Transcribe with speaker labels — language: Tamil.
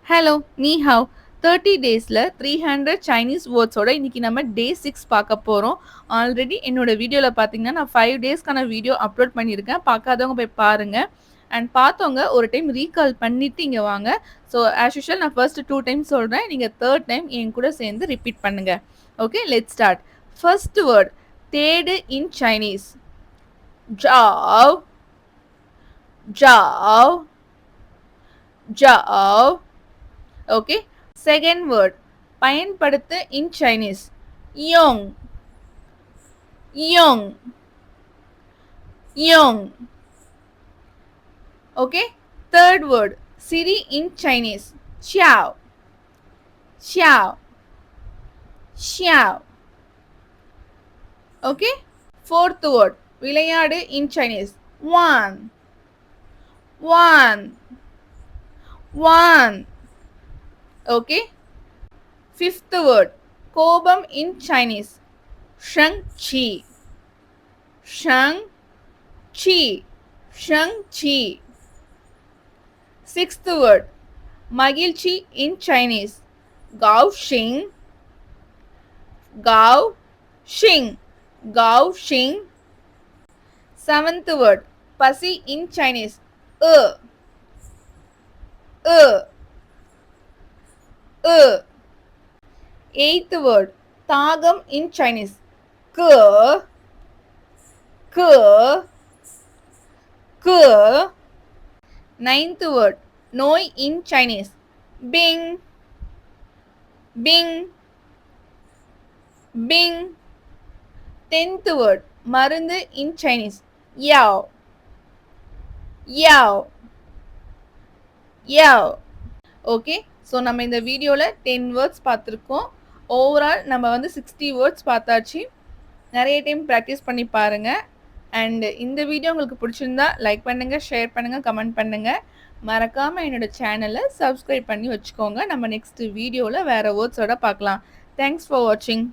Speaker 1: ஹலோ, நீ ஹவ் 30 டேஸ்ல 300 சைனீஸ் வேர்ட்ஸோட இன்னைக்கு நம்ம டே 6 பார்க்க போறோம். ஆல்ரெடி என்னோட வீடியோல பார்த்தீங்கன்னா, நான் 5 டேஸ்க்கான வீடியோ அப்லோட் பண்ணியிருக்கேன். பார்க்காதவங்க போய் பாருங்க. அண்ட் பார்த்தவங்க ஒரு டைம் ரீகால் பண்ணிட்டு இங்க வாங்க. ஸோ ஆஸ் யூசுவல் நான் ஃபர்ஸ்ட் 2 டைம்ஸ் சொல்றேன். நீங்க 3rd டைம் என் கூட சேர்ந்து ரிப்பீட் பண்ணுங்க. Okay, let's start. First word தேடு இன் சைனீஸ். ஜாவ் ஜாவ் ஜாவ். ஓகே, செகண்ட் வேர்ட் பயன்படுத்து இன் சைனீஸ். யோங் யோங் யோங். ஓகே, தேர்ட் வேர்ட் சிரி in Chinese. xiao xiao xiao. Okay, fourth word விளையாடு இன் சைனீஸ். வான் வான் வான். ஓகே, ஃபிஃப்த் வேர்ட் கோபம் இன் சைனீஸ். ஷங் சி ஷங் சி ஷங் சி. சிக்ஸ்த் வேர்ட் மகிழ்ச்சி இன் சைனீஸ். காவ் ஷிங் காவ் ஷிங் காவ் ஷிங். செவன்த் வேர்ட் பசி இன் சைனீஸ். எ எ எ. எய்த் வேர்ட் தாகம் இன் சைனீஸ். க க க. நைன்த் வேர்ட் நோய் இன் சைனீஸ். பிங் பிங் பிங். டென்த் வேர்ட் மருந்து இன் சைனீஸ். யாவ் யாவ் யாவ். ஓகே, ஸோ நம்ம இந்த வீடியோவில் 10 வேர்ட்ஸ் பார்த்துருக்கோம். ஓவரால் நம்ம வந்து 60 வேர்ட்ஸ் பார்த்தாச்சு. நிறைய டைம் ப்ராக்டிஸ் பண்ணி பாருங்கள். அண்ட் இந்த வீடியோ உங்களுக்கு பிடிச்சிருந்தா லைக் பண்ணுங்கள், ஷேர் பண்ணுங்கள், கமெண்ட் பண்ணுங்கள். மறக்காமல் என்னோட சேனலை சப்ஸ்கிரைப் பண்ணி வச்சுக்கோங்க. நம்ம நெக்ஸ்ட் வீடியோவில் வேறு வேர்ட்ஸோட பார்க்கலாம். தேங்க்ஸ் ஃபார் வாட்சிங்.